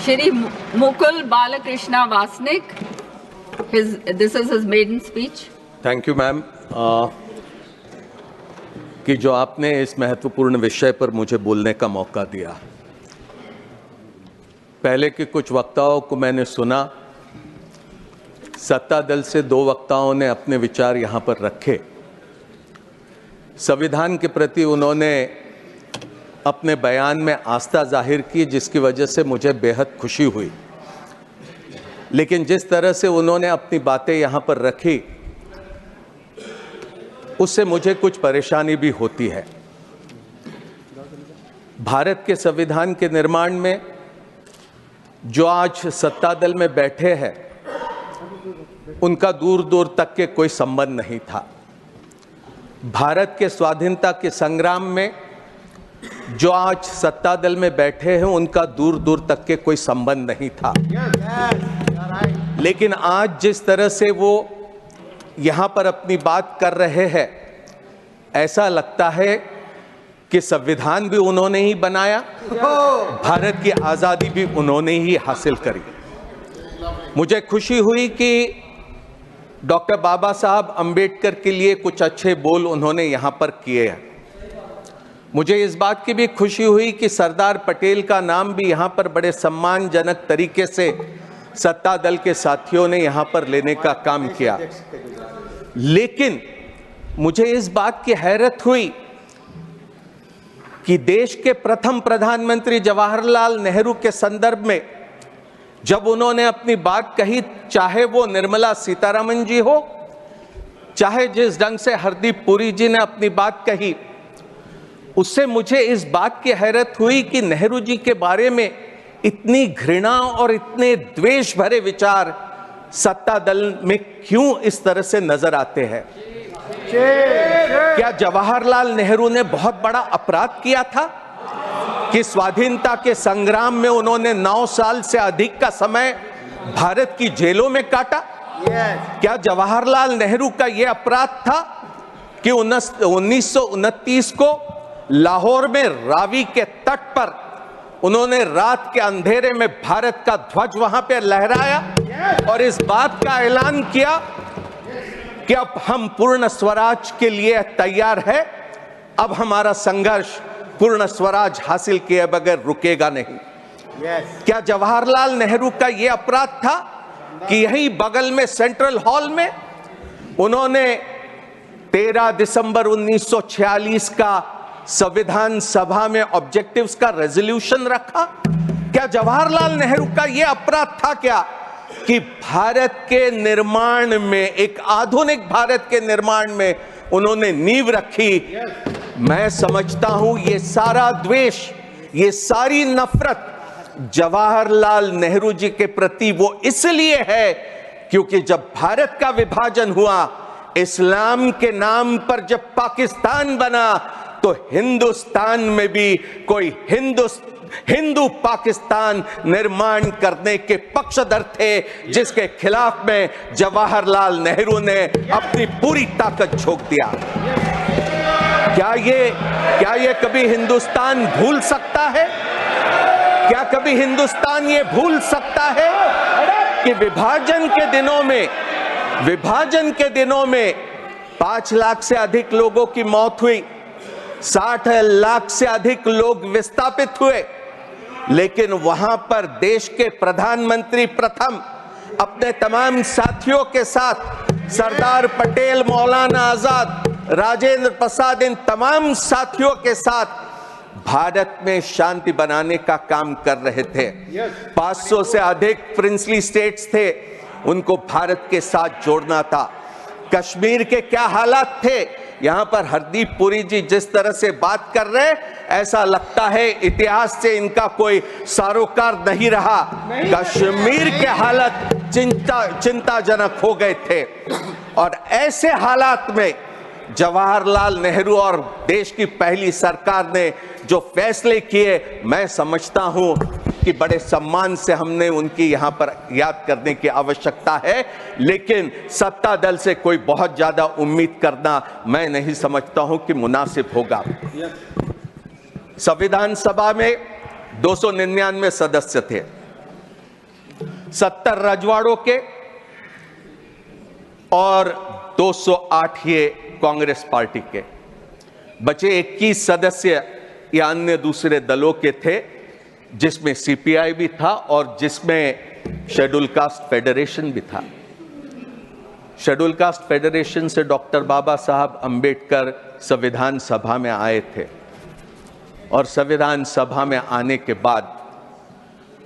Shri Mukul Balakrishna Vasnik, this is his maiden speech. Thank you ma'am कि जो आपने इस महत्वपूर्ण विषय पर मुझे बोलने का मौका दिया। पहले के कुछ वक्ताओं को मैंने सुना, सत्ता दल से 2 वक्ताओं ने अपने विचार यहाँ पर रखे। संविधान के प्रति उन्होंने अपने बयान में आस्था जाहिर की, जिसकी वजह से मुझे बेहद खुशी हुई। लेकिन जिस तरह से उन्होंने अपनी बातें यहाँ पर रखी, उससे मुझे कुछ परेशानी भी होती है। भारत के संविधान के निर्माण में जो आज सत्ता दल में बैठे हैं, उनका दूर दूर तक के कोई संबंध नहीं था। भारत के स्वाधीनता के संग्राम में जो आज सत्ता दल में बैठे हैं, उनका दूर दूर तक के कोई संबंध नहीं था। लेकिन आज जिस तरह से वो यहाँ पर अपनी बात कर रहे हैं, ऐसा लगता है कि संविधान भी उन्होंने ही बनाया, भारत की आज़ादी भी उन्होंने ही हासिल करी। मुझे खुशी हुई कि डॉक्टर बाबा साहब अंबेडकर के लिए कुछ अच्छे बोल उन्होंने यहाँ पर किए हैं। मुझे इस बात की भी खुशी हुई कि सरदार पटेल का नाम भी यहाँ पर बड़े सम्मानजनक तरीके से सत्ता दल के साथियों ने यहाँ पर लेने का काम किया। लेकिन मुझे इस बात की हैरत हुई कि देश के प्रथम प्रधानमंत्री जवाहरलाल नेहरू के संदर्भ में जब उन्होंने अपनी बात कही, चाहे वो निर्मला सीतारमण जी हो, चाहे जिस ढंग से हरदीप पुरी जी ने अपनी बात कही, उससे मुझे इस बात की हैरत हुई कि नेहरू जी के बारे में इतनी घृणा और इतने द्वेष भरे विचार सत्ता दल में क्यों इस तरह से नजर आते हैं। क्या जवाहरलाल नेहरू ने बहुत बड़ा अपराध किया था कि स्वाधीनता के संग्राम में उन्होंने 9 साल से अधिक का समय भारत की जेलों में काटा? क्या जवाहरलाल नेहरू का यह अपराध था कि 1929 को लाहौर में रावी के तट पर उन्होंने रात के अंधेरे में भारत का ध्वज वहां पे लहराया और इस बात का ऐलान किया कि अब हम पूर्ण स्वराज के लिए तैयार है, अब हमारा संघर्ष पूर्ण स्वराज हासिल किए बगैर रुकेगा नहीं। क्या जवाहरलाल नेहरू का यह अपराध था कि यहीं बगल में सेंट्रल हॉल में उन्होंने 13 दिसंबर 1946 का संविधान सभा में ऑब्जेक्टिव्स का रेजोल्यूशन रखा? क्या जवाहरलाल नेहरू का यह अपराध था क्या कि भारत के निर्माण में, एक आधुनिक भारत के निर्माण में उन्होंने नींव रखी? मैं समझता हूं ये सारा द्वेष, ये सारी नफरत जवाहरलाल नेहरू जी के प्रति वो इसलिए है क्योंकि जब भारत का विभाजन हुआ, इस्लाम के नाम पर जब पाकिस्तान बना, तो हिंदुस्तान में भी कोई हिंदू पाकिस्तान निर्माण करने के पक्षधर थे, जिसके खिलाफ में जवाहरलाल नेहरू ने अपनी पूरी ताकत झोंक दिया। क्या ये कभी हिंदुस्तान भूल सकता है? क्या कभी हिंदुस्तान ये भूल सकता है कि विभाजन के दिनों में 5 लाख से अधिक लोगों की मौत हुई, 60 लाख से अधिक लोग विस्थापित हुए, लेकिन वहां पर देश के प्रधानमंत्री प्रथम अपने तमाम साथियों के साथ, सरदार पटेल, मौलाना आजाद, राजेंद्र प्रसाद, इन तमाम साथियों के साथ भारत में शांति बनाने का काम कर रहे थे। 500 से अधिक प्रिंसली स्टेट्स थे, उनको भारत के साथ जोड़ना था। कश्मीर के क्या हालात थे? यहां पर हरदीप पुरी जी जिस तरह से बात कर रहे हैं, ऐसा लगता है इतिहास से इनका कोई सरोकार नहीं रहा। कश्मीर के हालात चिंताजनक हो गए थे और ऐसे हालात में जवाहरलाल नेहरू और देश की पहली सरकार ने जो फैसले किए, मैं समझता हूं कि बड़े सम्मान से हमने उनकी यहां पर याद करने की आवश्यकता है। लेकिन सत्ता दल से कोई बहुत ज्यादा उम्मीद करना मैं नहीं समझता हूं कि मुनासिब होगा। संविधान सभा में 299 सदस्य थे, 70 रजवाड़ों के और 208 ये कांग्रेस पार्टी के। बचे 21 सदस्य या अन्य दूसरे दलों के थे, जिसमें सीपीआई भी था और जिसमें शेड्यूल कास्ट फेडरेशन भी था। शेड्यूल कास्ट फेडरेशन से डॉक्टर बाबा साहब अंबेडकर संविधान सभा में आए थे और संविधान सभा में आने के बाद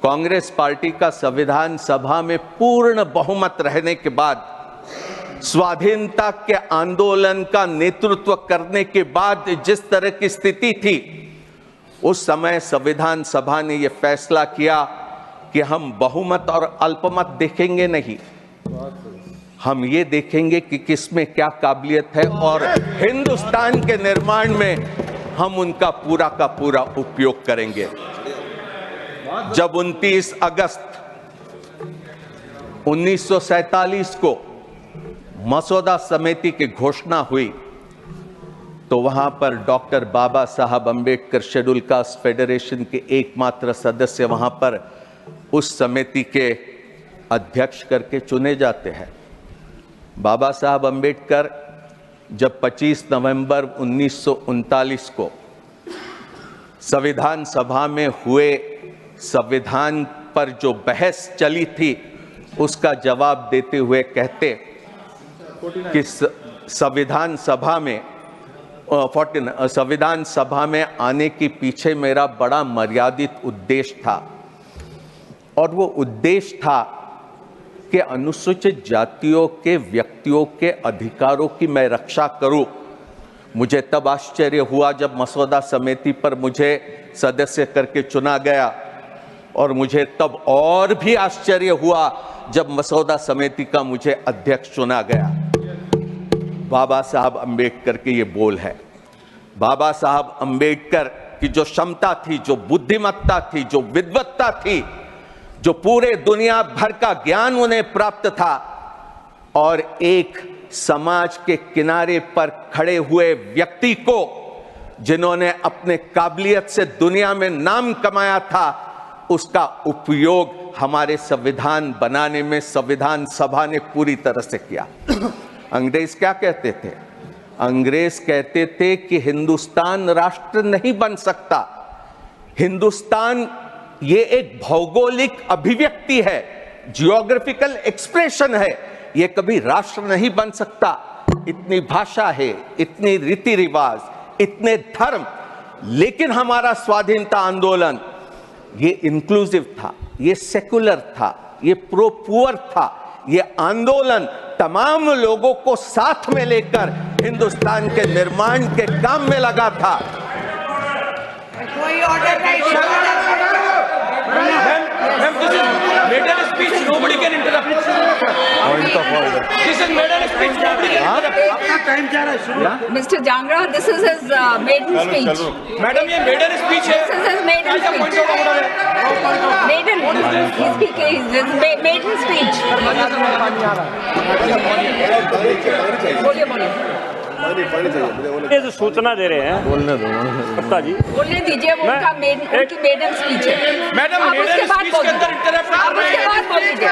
कांग्रेस पार्टी का संविधान सभा में पूर्ण बहुमत रहने के बाद स्वाधीनता के आंदोलन का नेतृत्व करने के बाद जिस तरह की स्थिति थी, उस समय संविधान सभा ने यह फैसला किया कि हम बहुमत और अल्पमत देखेंगे नहीं, हम ये देखेंगे कि किसमें क्या काबिलियत है और हिंदुस्तान के निर्माण में हम उनका पूरा का पूरा उपयोग करेंगे। जब 29 अगस्त 1947 को मसौदा समिति की घोषणा हुई तो वहां पर डॉक्टर बाबा साहब अंबेडकर शेड्यूल कास्ट फेडरेशन के एकमात्र सदस्य वहां पर उस समिति के अध्यक्ष करके चुने जाते हैं। बाबा साहब अंबेडकर जब 25 नवंबर 1939 को संविधान सभा में हुए संविधान पर जो बहस चली थी उसका जवाब देते हुए कहते कि संविधान सभा में आने के पीछे मेरा बड़ा मर्यादित उद्देश्य था और वो उद्देश्य था कि अनुसूचित जातियों के व्यक्तियों के अधिकारों की मैं रक्षा करूं। मुझे तब आश्चर्य हुआ जब मसौदा समिति पर मुझे सदस्य करके चुना गया और मुझे तब और भी आश्चर्य हुआ जब मसौदा समिति का मुझे अध्यक्ष चुना गया। बाबा साहब अंबेडकर के ये बोल है। बाबा साहब अंबेडकर की जो क्षमता थी, जो बुद्धिमत्ता थी, जो विद्वत्ता थी, जो पूरे दुनिया भर का ज्ञान उन्हें प्राप्त था और एक समाज के किनारे पर खड़े हुए व्यक्ति को जिन्होंने अपने काबिलियत से दुनिया में नाम कमाया था, उसका उपयोग हमारे संविधान बनाने में संविधान सभा ने पूरी तरह से किया। अंग्रेज क्या कहते थे? अंग्रेज कहते थे कि हिंदुस्तान राष्ट्र नहीं बन सकता। हिंदुस्तान ये एक भौगोलिक अभिव्यक्ति है, जियोग्राफिकल एक्सप्रेशन है, ये कभी राष्ट्र नहीं बन सकता। इतनी भाषा है, इतनी रीति रिवाज, इतने धर्म, लेकिन हमारा स्वाधीनता आंदोलन ये इंक्लूसिव था, ये सेकुलर था, ये प्रो पुअर था। ये आंदोलन तमाम लोगों को साथ में लेकर हिंदुस्तान के निर्माण के काम में लगा था। कोई ऑर्डर नहीं। Ma'am, this is made a speech. Nobody can interrupt. Point of order. This is made a speech. Nobody can interrupt. Mr. Jangra, this is his maiden speech. Madam, ये made a speech है. This is his maiden क्या point of order है? speech. Maiden. He's speaking. His maiden speech. बोलिए बोलिए। ये जो सूचना दे रहे हैं गुप्ता जी, बोलने दीजिए, वो उनकी मेडन स्पीच है। मैडम, आप मेडन उसके बाद स्पीच के अंदर इंटरप्ट आप उसके बाद बोल दीजिए।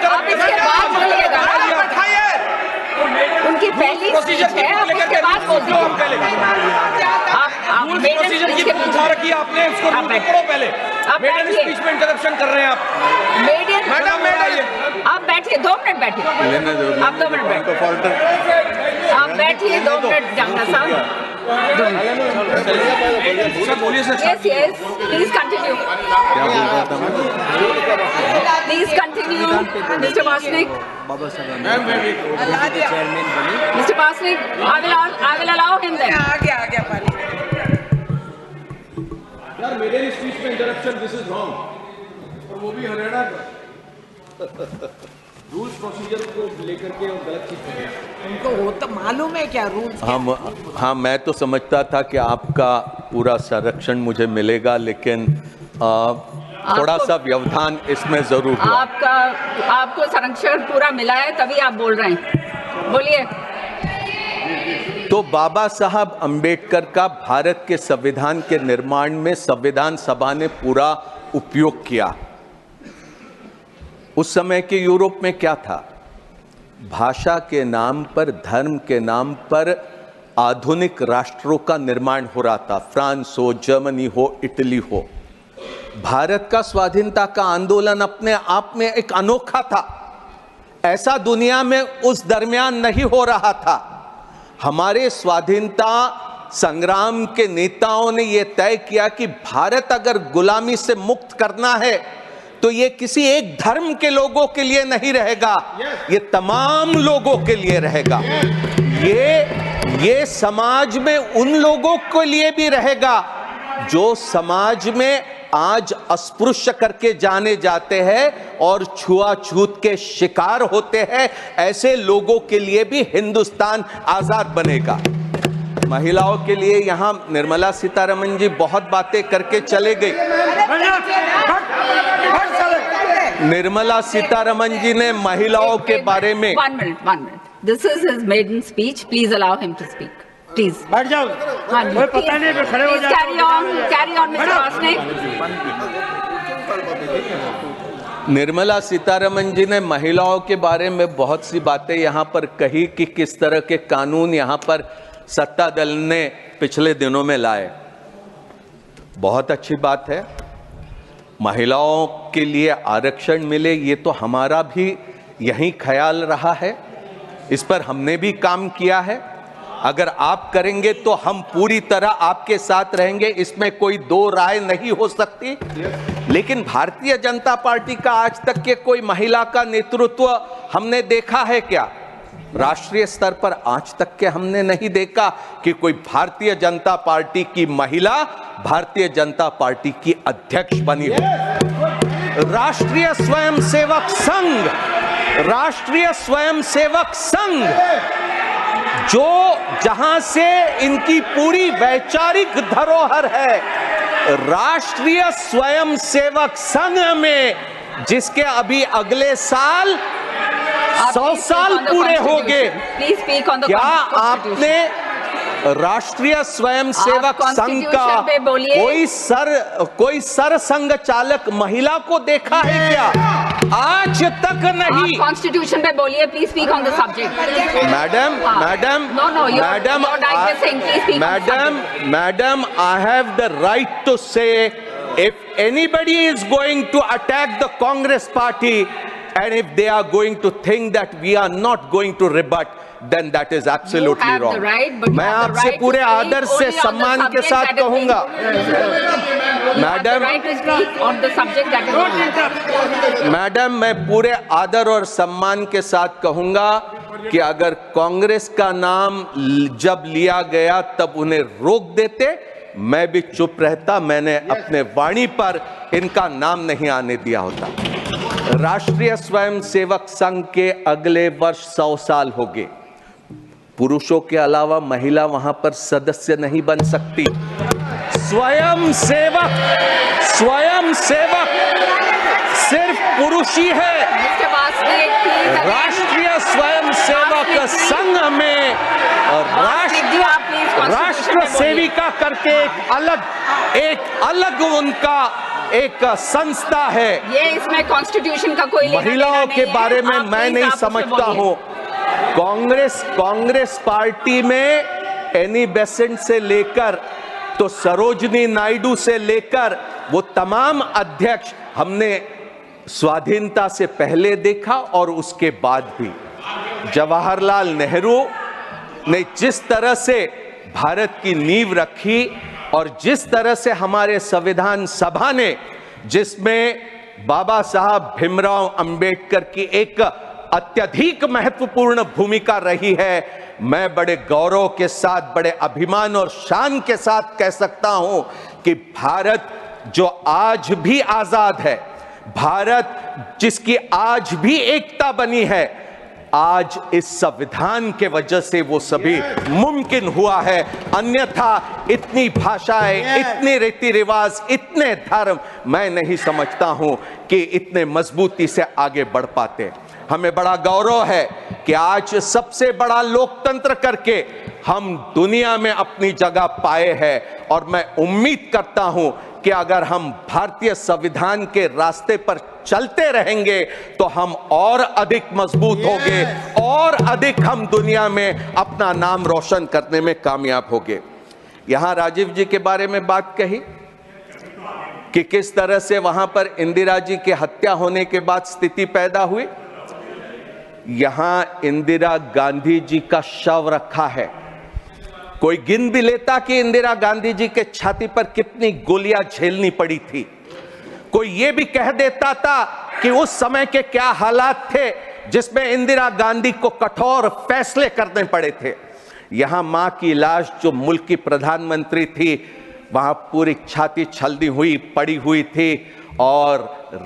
आप इसके बाद बोलिएगा। उनकी पहली स्पीच है, आप उसके बाद बोल दीजिए। आप मेडन स्पीच के उठा रखी आपने, उसको पकड़ो पहले। मेडन स्पीच में इंटरप्शन कर रहे हैं आप। मेडन मैडम, आप बैठिए, 2 मिनट बैठिए। आप 2 मिनट बैठिए। आप बैठिए 2 मिनट, जांगरा साहब। बोलिए sir. Yes, yes. Please continue. Please continue, Mr. Vasnik. Mr. Vasnik, I will allow him then. आ गया पानी। यार, मेरे स्पीच में इंटरप्शन, दिस इज रॉन्ग। और वो भी हरियाणा का रूल्स प्रोसीजर को लेकर के और गलत चीज उनको होता मालूम है क्या रूल्स? हाँ, मैं तो समझता था कि आपका पूरा संरक्षण मुझे मिलेगा, लेकिन थोड़ा सा व्यवधान इसमें जरूर हुआ। आपको संरक्षण पूरा मिला है, तभी आप बोल रहे हैं। बोलिए। तो बाबा साहब अंबेडकर का भारत के संविधान के निर्माण में संविधान सभा ने पूरा उपयोग किया। उस समय के यूरोप में क्या था? भाषा के नाम पर, धर्म के नाम पर आधुनिक राष्ट्रों का निर्माण हो रहा था। फ्रांस हो, जर्मनी हो, इटली हो। भारत का स्वाधीनता का आंदोलन अपने आप में एक अनोखा था। ऐसा दुनिया में उस दरमियान नहीं हो रहा था। हमारे स्वाधीनता संग्राम के नेताओं ने यह तय किया कि भारत अगर गुलामी से मुक्त करना है तो ये किसी एक धर्म के लोगों के लिए नहीं रहेगा, ये तमाम लोगों के लिए रहेगा। ये समाज में उन लोगों के लिए भी रहेगा जो समाज में आज अस्पृश्य करके जाने जाते हैं और छुआछूत के शिकार होते हैं। ऐसे लोगों के लिए भी हिंदुस्तान आजाद बनेगा। महिलाओं के लिए यहां निर्मला सीतारमण जी बहुत बातें करके चले गई। निर्मला सीतारमण जी ने महिलाओं के बारे में one minute. This is his maiden speech. Please allow him to speak. Please. बैठ जाओ, कोई पता नहीं है, खड़े हो जाओ। Carry on, Mr. Vasnik. Nirmala Sitharaman ji ने महिलाओं के बारे में बहुत सी बातें यहां पर कही कि किस तरह के कानून यहां पर सत्ता दल ने पिछले दिनों में लाए। बहुत अच्छी बात है, महिलाओं के लिए आरक्षण मिले, ये तो हमारा भी यही ख्याल रहा है। इस पर हमने भी काम किया है। अगर आप करेंगे तो हम पूरी तरह आपके साथ रहेंगे, इसमें कोई दो राय नहीं हो सकती। लेकिन भारतीय जनता पार्टी का आज तक के कोई महिला का नेतृत्व हमने देखा है क्या? राष्ट्रीय स्तर पर आज तक के हमने नहीं देखा कि कोई भारतीय जनता पार्टी की महिला भारतीय जनता पार्टी की अध्यक्ष बनी हो। राष्ट्रीय स्वयंसेवक संघ जो जहां से इनकी पूरी वैचारिक धरोहर है, राष्ट्रीय स्वयंसेवक संघ में जिसके अभी अगले साल 100 साल पूरे हो गए, क्या आपने राष्ट्रीय स्वयंसेवक संघ का कोई सर संघ चालक महिला को देखा है क्या? आज तक नहीं। कॉन्स्टिट्यूशन पे बोलिए, please speak on the subject. Madam, I have the right to say if anybody is going to attack the Congress party and if they are going to think that we are not going to rebut, then that is absolutely wrong. मैं आपसे पूरे आदर से सम्मान के साथ कहूंगा, madam, मैं पूरे आदर और सम्मान के साथ कहूंगा कि अगर कांग्रेस का नाम जब लिया गया तब उन्हें रोक देते, मैं भी चुप रहता। मैंने अपने वाणी पर इनका नाम नहीं आने दिया होता। राष्ट्रीय स्वयंसेवक संघ के अगले वर्ष 100 साल हो गए। पुरुषों के अलावा महिला वहां पर सदस्य नहीं बन सकती। स्वयंसेवक सिर्फ पुरुष ही है। राष्ट्रीय स्वयंसेवक संघ में राष्ट्र सेविका करके एक अलग उनका एक संस्था है। ये इसमें कॉन्स्टिट्यूशन का कोई महिलाओं के बारे में मैं नहीं समझता हूं। कांग्रेस पार्टी में एनी बेसेंट से लेकर तो सरोजनी नायडू से लेकर वो तमाम अध्यक्ष हमने स्वाधीनता से पहले देखा और उसके बाद भी। जवाहरलाल नेहरू ने जिस तरह से भारत की नींव रखी और जिस तरह से हमारे संविधान सभा ने, जिसमें बाबा साहब भीमराव अंबेडकर की एक अत्यधिक महत्वपूर्ण भूमिका रही है, मैं बड़े गौरव के साथ, बड़े अभिमान और शान के साथ कह सकता हूं कि भारत जो आज भी आजाद है, भारत जिसकी आज भी एकता बनी है, आज इस संविधान के वजह से वो सभी मुमकिन हुआ है। अन्यथा इतनी भाषाएं, इतने रीति रिवाज, इतने धर्म, मैं नहीं समझता हूं कि इतने मजबूती से आगे बढ़ पाते। हमें बड़ा गौरव है कि आज सबसे बड़ा लोकतंत्र करके हम दुनिया में अपनी जगह पाए हैं और मैं उम्मीद करता हूं कि अगर हम भारतीय संविधान के रास्ते पर चलते रहेंगे तो हम और अधिक मजबूत होंगे और अधिक हम दुनिया में अपना नाम रोशन करने में कामयाब होंगे। यहां राजीव जी के बारे में बात कही कि किस तरह से वहां पर इंदिरा जी की हत्या होने के बाद स्थिति पैदा हुई। यहां इंदिरा गांधी जी का शव रखा है। कोई गिन भी लेता कि इंदिरा गांधी जी के छाती पर कितनी गोलियां झेलनी पड़ी थी। कोई यह भी कह देता था कि उस समय के क्या हालात थे जिसमें इंदिरा गांधी को कठोर फैसले करने पड़े थे। यहां मां की लाश जो मुल्क की प्रधानमंत्री थी वहां पूरी छाती छलनी हुई पड़ी हुई थी और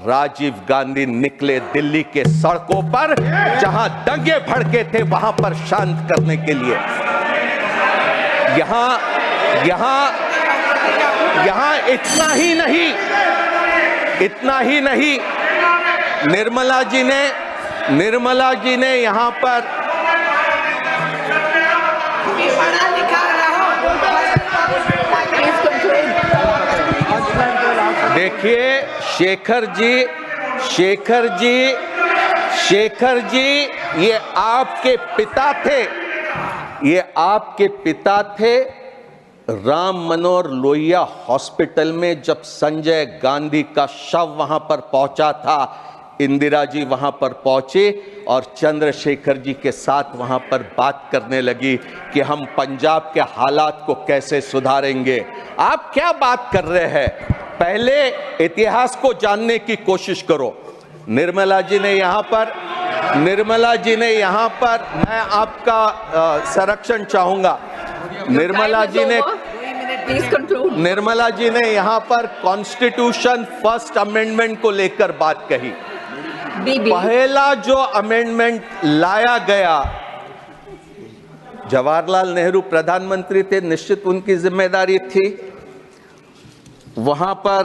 राजीव गांधी निकले दिल्ली के सड़कों पर जहां दंगे भड़के थे वहां पर शांत करने के लिए। यहां इतना ही नहीं निर्मला जी ने यहां पर देखिए शेखर जी ये आपके पिता थे राम मनोहर लोहिया हॉस्पिटल में जब संजय गांधी का शव वहां पर पहुंचा था। इंदिरा जी वहां पर पहुंचे और चंद्रशेखर जी के साथ वहां पर बात करने लगी कि हम पंजाब के हालात को कैसे सुधारेंगे। आप क्या बात कर रहे हैं? पहले इतिहास को जानने की कोशिश करो। निर्मला जी ने यहां पर मैं आपका संरक्षण चाहूंगा। निर्मला जी ने यहां पर कॉन्स्टिट्यूशन फर्स्ट अमेंडमेंट को लेकर बात कही। पहला जो अमेंडमेंट लाया गया, जवाहरलाल नेहरू प्रधानमंत्री थे, निश्चित उनकी जिम्मेदारी थी। वहां पर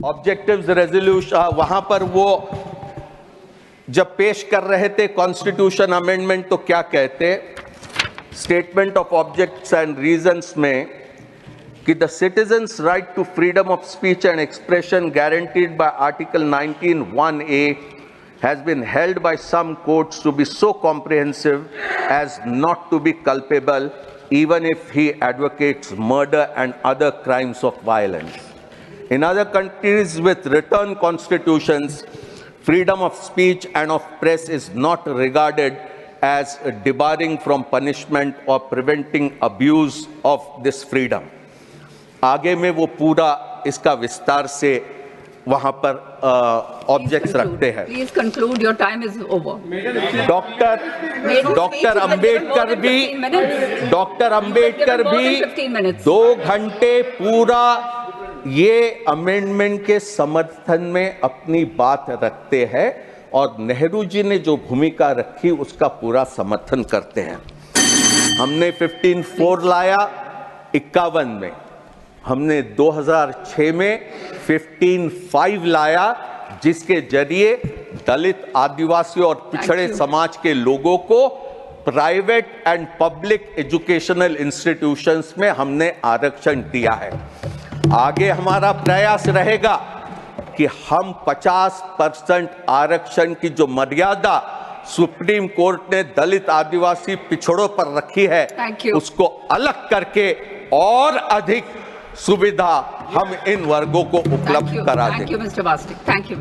ऑब्जेक्टिव्स रेजोल्यूशन वहां पर वो जब पेश कर रहे थे कॉन्स्टिट्यूशन अमेंडमेंट तो क्या कहते, statement of objects and reasons में कि the citizens right to freedom of speech and expression guaranteed by article 19(1)(a has been held by some courts to be so comprehensive as not to be culpable even if he advocates murder and other crimes of violence. In other countries with written constitutions, freedom of speech and of press is not regarded as debarring from punishment or preventing abuse of this freedom. आगे में वो पूरा इसका विस्तार से वहां पर objects रखते हैं। Please conclude, your time is over. Doctor Ambedkar भी 2 घंटे पूरा ये अमेंडमेंट के समर्थन में अपनी बात रखते हैं और नेहरू जी ने जो भूमिका रखी उसका पूरा समर्थन करते हैं। हमने 15(4) लाया 51 में, हमने 2006 में 15(5) लाया जिसके जरिए दलित, आदिवासी और पिछड़े समाज के लोगों को private and public educational institutions में हमने आरक्षण दिया है। आगे हमारा प्रयास रहेगा कि हम 50% आरक्षण की जो मर्यादा सुप्रीम कोर्ट ने दलित, आदिवासी, पिछड़ों पर रखी है उसको अलग करके और अधिक सुविधा हम इन वर्गों को उपलब्ध करा दें। Thank you, Mr. Bastik. Thank you.